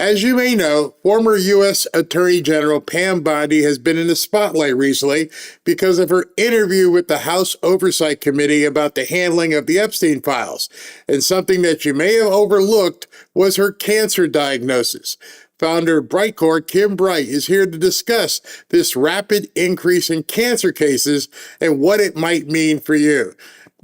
As you may know, former U.S. Attorney General Pam Bondi has been in the spotlight recently because of her interview with the House Oversight Committee about the handling of the Epstein files. And something that you may have overlooked was her cancer diagnosis. Founder of Brightcore, Kim Bright, is here to discuss this rapid increase in cancer cases and what it might mean for you.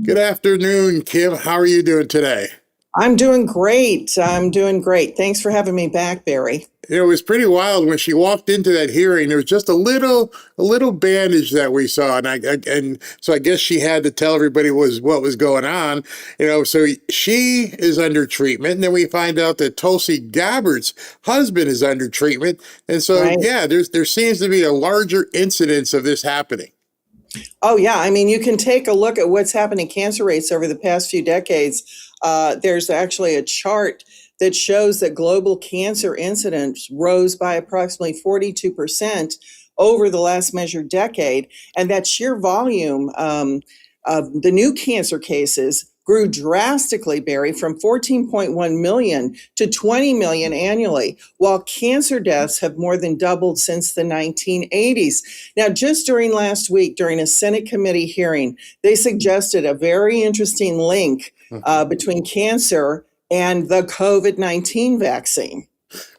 Good afternoon, Kim. How are you doing today? I'm doing great. Thanks for having me back, Barry. It was pretty wild when she walked into that hearing. There was just a little bandage that we saw, and so I guess she had to tell everybody what was going on. So she is under treatment, and then we find out that Tulsi Gabbard's husband is under treatment, and so Right. yeah, there seems to be a larger incidence of this happening. Oh, yeah. I mean, you can take a look at what's happened in cancer rates over the past few decades. There's actually a chart that shows that global cancer incidence rose by approximately 42% over the last measured decade. And that sheer volume of the new cancer cases grew drastically, Barry, from 14.1 million to 20 million annually, while cancer deaths have more than doubled since the 1980s. Now, just during last week, during a Senate committee hearing, they suggested a very interesting link between cancer and the COVID-19 vaccine.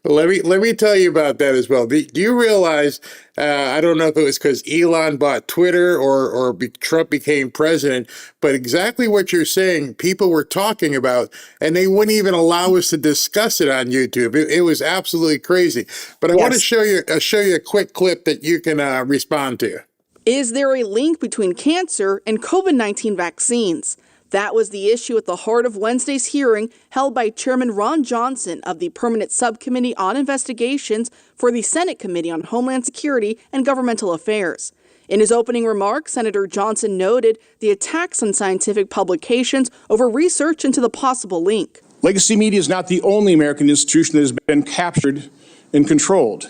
Well, let me tell you about that as well. Do you realize, I don't know if it was because Elon bought Twitter or Trump became president, but exactly what you're saying, people were talking about, and they wouldn't even allow us to discuss it on YouTube. It was absolutely crazy. But I want to show you a quick clip that you can respond to. Is there a link between cancer and COVID-19 vaccines? That was the issue at the heart of Wednesday's hearing held by Chairman Ron Johnson of the Permanent Subcommittee on Investigations for the Senate Committee on Homeland Security and Governmental Affairs. In his opening remarks, Senator Johnson noted the attacks on scientific publications over research into the possible link. Legacy media is not the only American institution that has been captured and controlled.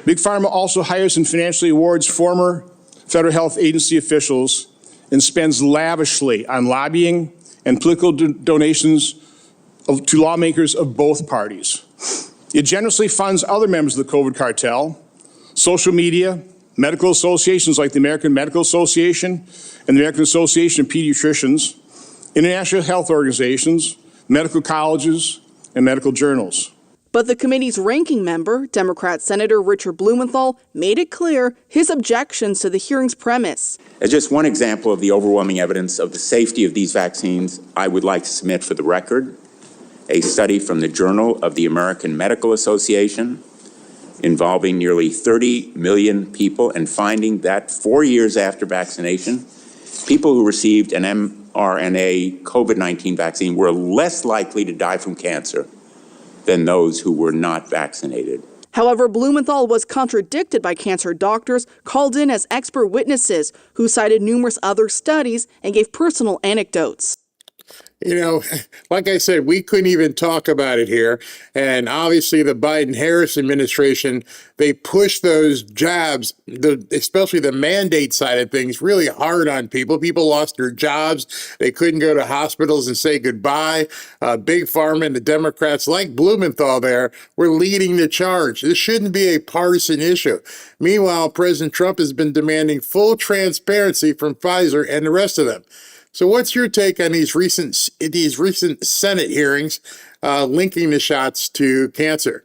Big Pharma also hires and financially awards former federal health agency officials and spends lavishly on lobbying and political donations to lawmakers of both parties. It generously funds other members of the COVID cartel, social media, medical associations like the American Medical Association and the American Association of Pediatricians, international health organizations, medical colleges, and medical journals. But the committee's ranking member, Democrat Senator Richard Blumenthal, made it clear his objections to the hearing's premise. As just one example of the overwhelming evidence of the safety of these vaccines, I would like to submit for the record a study from the Journal of the American Medical Association involving nearly 30 million people and finding that 4 years after vaccination, people who received an mRNA COVID-19 vaccine were less likely to die from cancer than those who were not vaccinated. However, Blumenthal was contradicted by cancer doctors called in as expert witnesses who cited numerous other studies and gave personal anecdotes. Like I said, we couldn't even talk about it here. And obviously the Biden-Harris administration, they pushed those jabs, especially the mandate side of things, really hard on people. People lost their jobs. They couldn't go to hospitals and say goodbye. Big Pharma and the Democrats, like Blumenthal there, were leading the charge. This shouldn't be a partisan issue. Meanwhile, President Trump has been demanding full transparency from Pfizer and the rest of them. So what's your take on these recent Senate hearings linking the shots to cancer?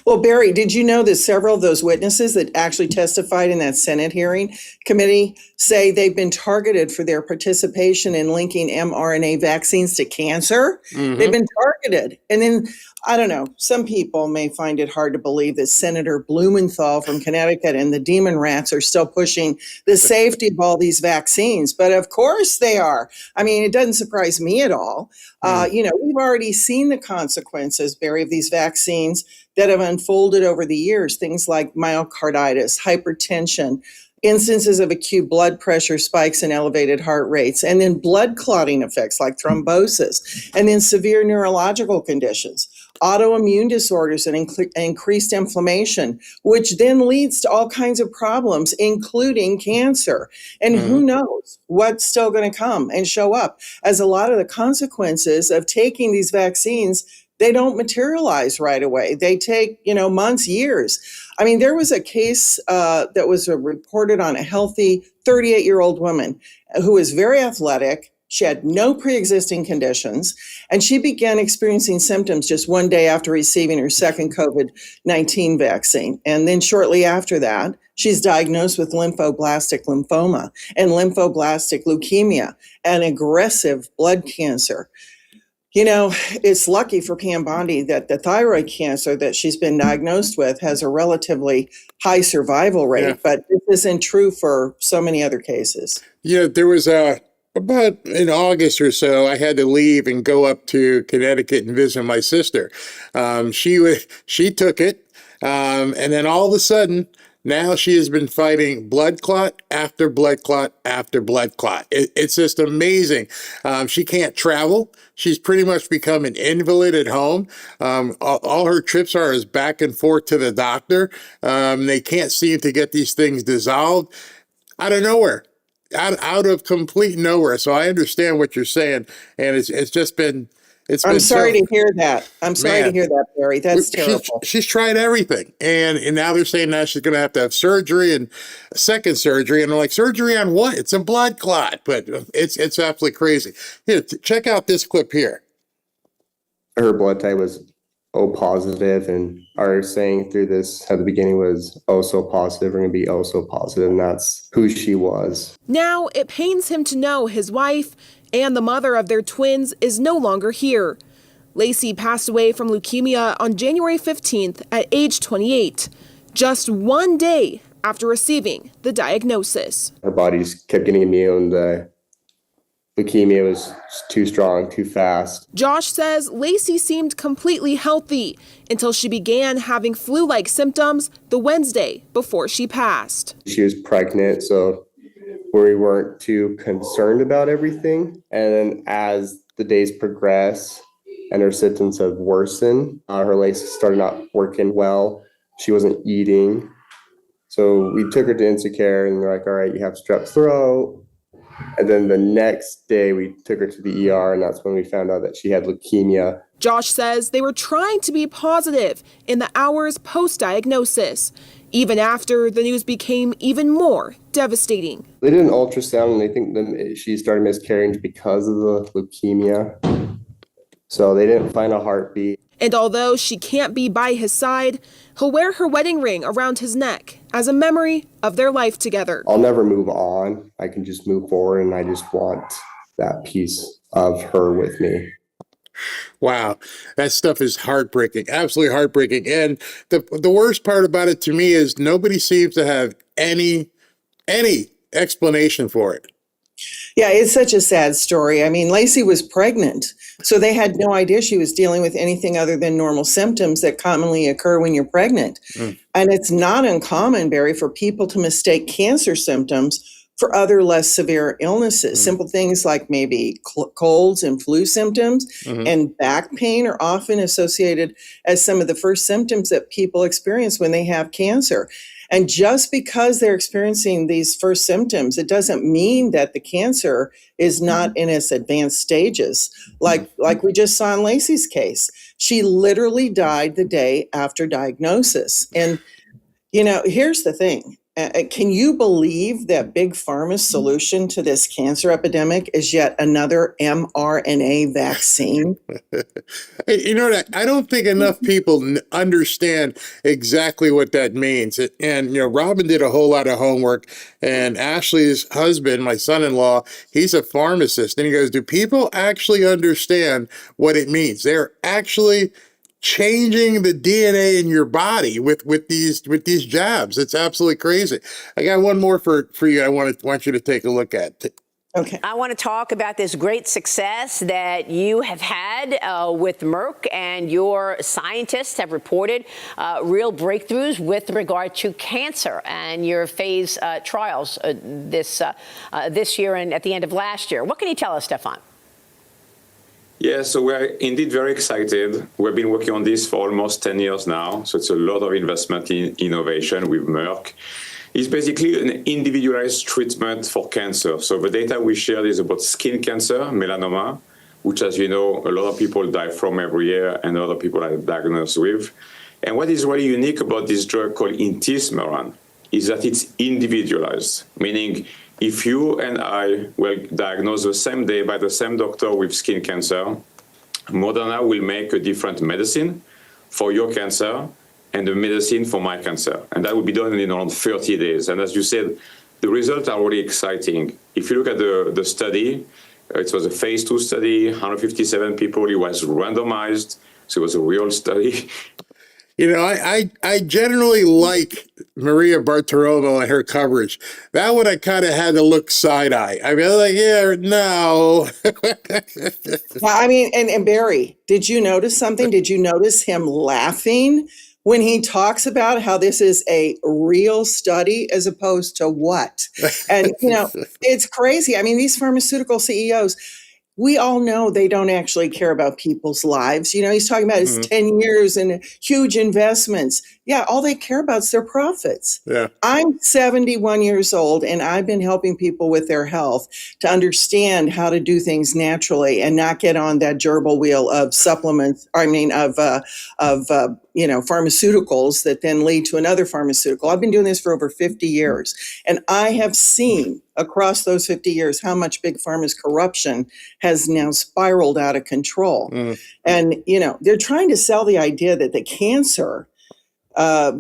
Well, Barry, did you know that several of those witnesses that actually testified in that Senate hearing committee say they've been targeted for their participation in linking mRNA vaccines to cancer? Mm-hmm. They've been targeted. And then, I don't know, some people may find it hard to believe that Senator Blumenthal from Connecticut and the Demon Rats are still pushing the safety of all these vaccines. But of course they are. I mean, it doesn't surprise me at all. We've already seen the consequences, Barry, of these vaccines that have unfolded over the years, things like myocarditis, hypertension, instances of acute blood pressure spikes and elevated heart rates, and then blood clotting effects like thrombosis, and then severe neurological conditions, autoimmune disorders, and increased inflammation, which then leads to all kinds of problems, including cancer. And who knows what's still going to come and show up, as a lot of the consequences of taking these vaccines they don't materialize right away. They take, months, years. I mean, there was a case that was reported on a healthy 38-year-old woman who was very athletic. She had no pre-existing conditions, and she began experiencing symptoms just one day after receiving her second COVID-19 vaccine. And then shortly after that, she's diagnosed with lymphoblastic lymphoma and lymphoblastic leukemia and aggressive blood cancer. It's lucky for Pam Bondi that the thyroid cancer that she's been diagnosed with has a relatively high survival rate, but this isn't true for so many other cases. There was about in August or so, I had to leave and go up to Connecticut and visit my sister. She took it, and then all of a sudden, now she has been fighting blood clot after blood clot after blood clot. It's just amazing. She can't travel. She's pretty much become an invalid at home. All her trips are is back and forth to the doctor. They can't seem to get these things dissolved out of nowhere. Out of complete nowhere. So I understand what you're saying, and it's just been. I'm sorry to hear that. I'm sorry to hear that, Barry. That's terrible. She's tried everything, and now they're saying now she's going to have surgery and a second surgery, and I'm like, surgery on what? It's a blood clot, but it's absolutely crazy. Here, check out this clip here. Her blood type was O positive, and our saying through this at the beginning was O so positive, we're going to be O so positive, and that's who she was. Now it pains him to know his wife and the mother of their twins is no longer here. Lacey passed away from leukemia on January 15th at age 28, just one day after receiving the diagnosis. Her body just kept getting immune. The leukemia was too strong, too fast. Josh says Lacey seemed completely healthy until she began having flu-like symptoms the Wednesday before she passed. She was pregnant, so we weren't too concerned about everything. And then as the days progress and her symptoms have worsened, her legs started not working well. She wasn't eating. So we took her to Insecare, and they're like, all right, you have strep throat. And then the next day we took her to the ER, and that's when we found out that she had leukemia. Josh says they were trying to be positive in the hours post-diagnosis, even after the news became even more devastating. They did an ultrasound, and they think she started miscarrying because of the leukemia. So they didn't find a heartbeat. And although she can't be by his side, he'll wear her wedding ring around his neck as a memory of their life together. I'll never move on. I can just move forward, and I just want that piece of her with me. Wow, that stuff is heartbreaking, absolutely heartbreaking. And the worst part about it to me is nobody seems to have any explanation for it. Yeah, it's such a sad story. I mean, Lacey was pregnant, so they had no idea she was dealing with anything other than normal symptoms that commonly occur when you're pregnant. And it's not uncommon, Barry, for people to mistake cancer symptoms for other less severe illnesses. Simple things like maybe colds and flu symptoms and back pain are often associated as some of the first symptoms that people experience when they have cancer. And just because they're experiencing these first symptoms, it doesn't mean that the cancer is not in its advanced stages. Like we just saw in Lacey's case, she literally died the day after diagnosis. And, here's the thing. Can you believe that Big Pharma's solution to this cancer epidemic is yet another mRNA vaccine? I don't think enough people understand exactly what that means. And, Robin did a whole lot of homework, and Ashley's husband, my son-in-law, he's a pharmacist. And he goes, do people actually understand what it means? They're actually changing the DNA in your body with these jabs. It's absolutely crazy. I got one more for you. I want you to take a look at. Okay. I want to talk about this great success that you have had with Merck, and your scientists have reported real breakthroughs with regard to cancer and your phase trials this year and at the end of last year. What can you tell us, Stefan? Yeah, so we're indeed very excited. We've been working on this for almost 10 years now, so it's a lot of investment in innovation with Merck. It's basically an individualized treatment for cancer. So the data we shared is about skin cancer, melanoma, which, as you know, a lot of people die from every year and a lot of people are diagnosed with. And what is really unique about this drug called intismeran is that it's individualized, meaning if you and I were diagnosed the same day by the same doctor with skin cancer, Moderna will make a different medicine for your cancer and the medicine for my cancer. And that will be done in around 30 days. And as you said, the results are really exciting. If you look at the study, it was a phase 2 study, 157 people, it was randomized, so it was a real study. You know, I generally like Maria Bartiromo and her coverage. That one I kind of had to look side-eye. I mean, I was like, yeah, no. Well, I mean, and Barry, did you notice something? Did you notice him laughing when he talks about how this is a real study as opposed to what? And, you know, it's crazy. I mean, these pharmaceutical CEOs, we all know they don't actually care about people's lives. You know, he's talking about his 10 years and huge investments. Yeah, all they care about is their profits. Yeah. I'm 71 years old, and I've been helping people with their health to understand how to do things naturally and not get on that gerbil wheel of supplements. You know, pharmaceuticals that then lead to another pharmaceutical. I've been doing this for over 50 years, and I have seen across those 50 years how much Big Pharma's corruption has now spiraled out of control. And, you know, they're trying to sell the idea that the cancer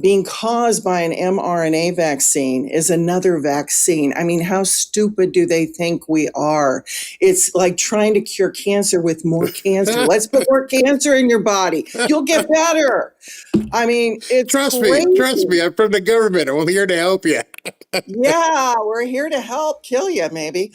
being caused by an mRNA vaccine is another vaccine. I mean, how stupid do they think we are? It's like trying to cure cancer with more cancer. Let's put more cancer in your body. You'll get better. I mean, it's Trust crazy. me, I'm from the government. I'm here to help you. Yeah, we're here to help kill you, maybe.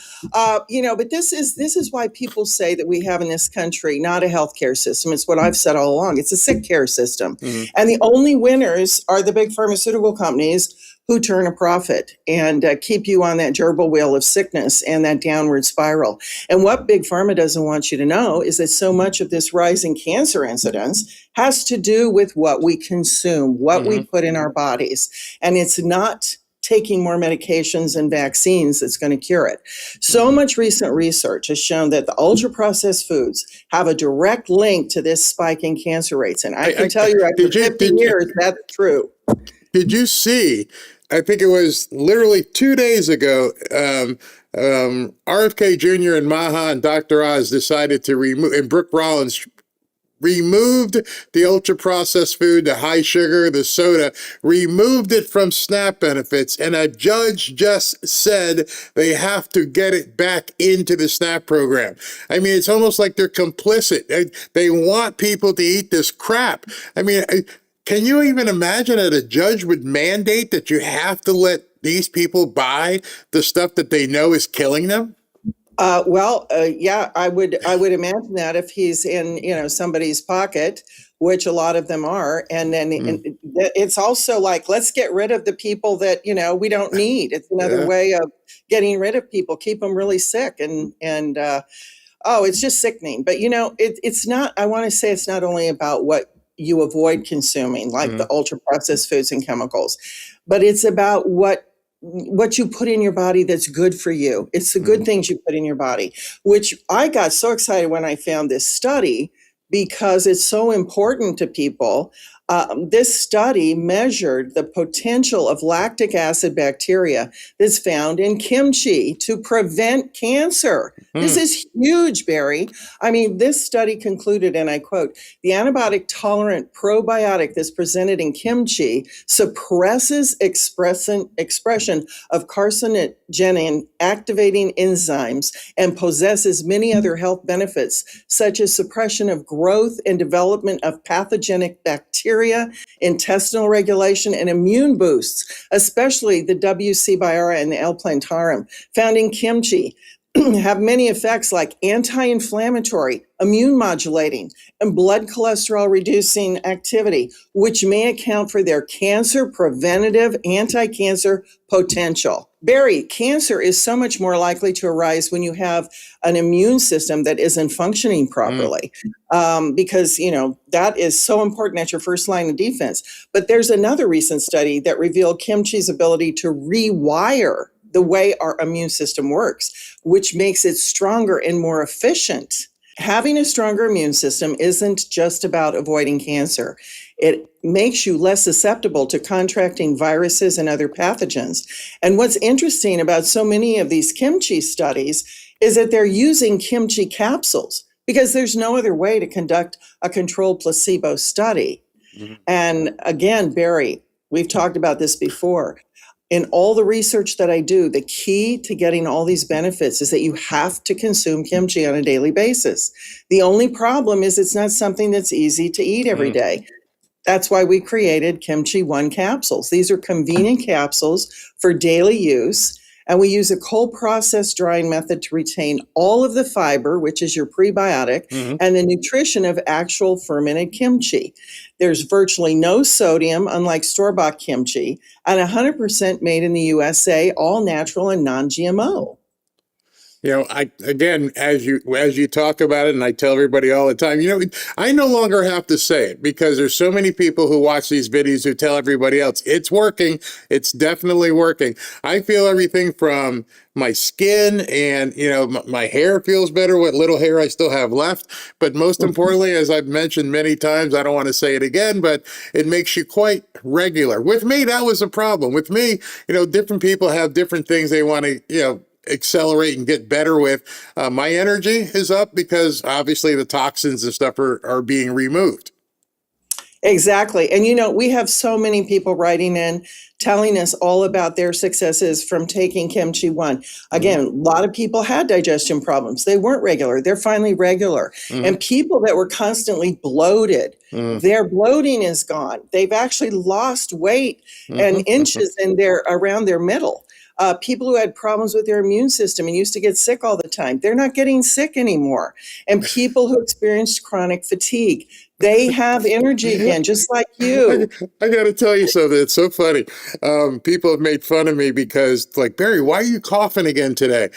You know, but this is why people say that we have in this country not a healthcare system. It's what I've said all along. It's a sick care system. And the only winners are the big pharmaceutical companies who turn a profit and keep you on that gerbil wheel of sickness and that downward spiral. And what Big Pharma doesn't want you to know is that so much of this rising cancer incidence has to do with what we consume, what we put in our bodies. And it's not taking more medications and vaccines that's going to cure it. So much recent research has shown that the ultra-processed foods have a direct link to this spike in cancer rates. And I can tell you after 50 years, that's true. Did you see, I think it was literally 2 days ago, RFK Jr. and Maha and Dr. Oz decided to remove, and Brooke Rollins removed the ultra-processed food, the high sugar, the soda, removed it from SNAP benefits, and a judge just said they have to get it back into the SNAP program. I mean, it's almost like they're complicit. They want people to eat this crap. I mean, can you even imagine that a judge would mandate that you have to let these people buy the stuff that they know is killing them? Yeah, I would imagine that if he's in, you know, somebody's pocket, which a lot of them are. And then it's also like, let's get rid of the people that, you know, we don't need. It's another way of getting rid of people, keep them really sick. And it's just sickening. But, you know, it's not, I want to say it's not only about what you avoid consuming, like the ultra processed foods and chemicals, but it's about what you put in your body that's good for you. It's the good things you put in your body, which I got so excited when I found this study because it's so important to people. This study measured the potential of lactic acid bacteria that's found in kimchi to prevent cancer. This is huge, Barry. I mean, this study concluded, and I quote, the antibiotic tolerant probiotic that's presented in kimchi suppresses expression of carcinogen activating enzymes and possesses many other health benefits, such as suppression of growth and development of pathogenic bacteria, intestinal regulation, and immune boosts, especially the WC biara and the L. plantarum found in kimchi, have many effects like anti-inflammatory, immune modulating, and blood cholesterol reducing activity, which may account for their cancer preventative anti-cancer potential. Barry, cancer is so much more likely to arise when you have an immune system that isn't functioning properly, because, you know, that is so important at your first line of defense. But there's another recent study that revealed kimchi's ability to rewire the way our immune system works, which makes it stronger and more efficient. Having a stronger immune system isn't just about avoiding cancer. It makes you less susceptible to contracting viruses and other pathogens. And what's interesting about so many of these kimchi studies is that they're using kimchi capsules because there's no other way to conduct a controlled placebo study. And again, Barry, we've talked about this before. In all the research that I do, the key to getting all these benefits is that you have to consume kimchi on a daily basis. The only problem is it's not something that's easy to eat every day. That's why we created Kimchi One capsules. These are convenient capsules for daily use. And we use a cold process drying method to retain all of the fiber, which is your prebiotic, and the nutrition of actual fermented kimchi. There's virtually no sodium, unlike store-bought kimchi, and 100% made in the USA, all natural and non-GMO. You know, as you talk about it, and I tell everybody all the time, I no longer have to say it because there's so many people who watch these videos who tell everybody else it's working. It's definitely working. I feel everything from my skin and, my hair feels better, what little hair I still have left. But most importantly, as I've mentioned many times, I don't want to say it again, but it makes you quite regular. With me, that was a problem. With me, different people have different things they want to, accelerate and get better with. My energy is up because obviously the toxins and stuff are being removed. Exactly. And we have so many people writing in telling us all about their successes from taking Kimchi One. Again, a lot of people had digestion problems. They weren't regular. They're finally regular. And people that were constantly bloated, their bloating is gone. They've actually lost weight and inches around their middle. People who had problems with their immune system and used to get sick all the time, they're not getting sick anymore. And people who experienced chronic fatigue, they have energy again, just like you. I got to tell you something. It's so funny. People have made fun of me because, like, Barry, why are you coughing again today?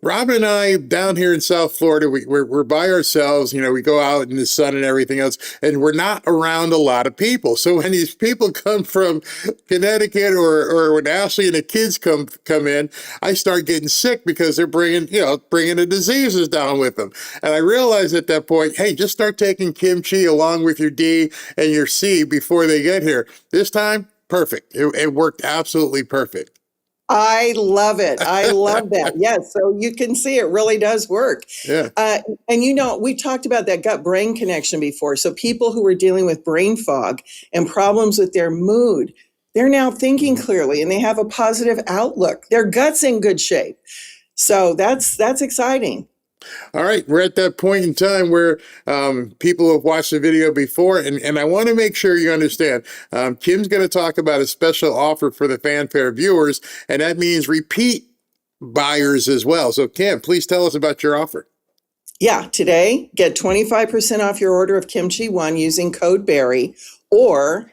Robin and I down here in South Florida, we're by ourselves. We go out in the sun and everything else, and we're not around a lot of people. So when these people come from Connecticut or when Ashley and the kids come in, I start getting sick because they're bringing the diseases down with them. And I realized at that point, hey, just start taking kimchi along with your D and your C before they get here. This time, perfect. It worked absolutely perfect. I love it. I love that. Yes. So you can see it really does work. Yeah. And we talked about that gut-brain connection before. So people who were dealing with brain fog and problems with their mood, they're now thinking clearly and they have a positive outlook. Their gut's in good shape. So that's exciting. All right, we're at that point in time where people have watched the video before, and I want to make sure you understand. Kim's going to talk about a special offer for the Fanfare viewers, and that means repeat buyers as well. So, Kim, please tell us about your offer. Yeah, today, get 25% off your order of Kimchi One using code Barry, or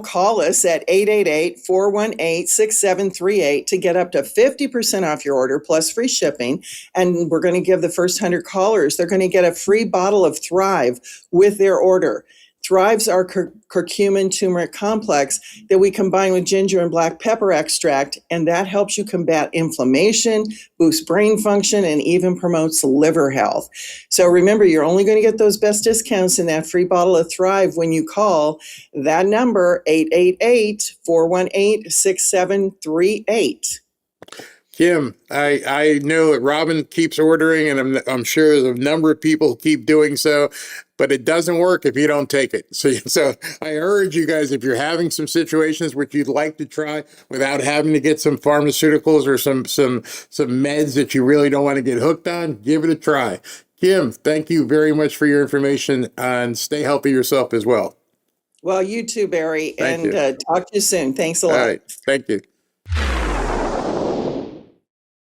call us at 888-418-6738 to get up to 50% off your order plus free shipping. And we're going to give the first 100 callers, they're going to get a free bottle of Thrive with their order. Thrive's our curcumin turmeric complex that we combine with ginger and black pepper extract, and that helps you combat inflammation, boosts brain function, and even promotes liver health. So remember, you're only going to get those best discounts in that free bottle of Thrive when you call that number, 888-418-6738. Kim, I know that Robin keeps ordering, and I'm sure there's a number of people who keep doing so, but it doesn't work if you don't take it. So I urge you guys, if you're having some situations which you'd like to try without having to get some pharmaceuticals or some meds that you really don't want to get hooked on, give it a try. Kim, thank you very much for your information, and stay healthy yourself as well. Well, you too, Barry, Thank you. Talk to you soon. Thanks a lot. All right, thank you.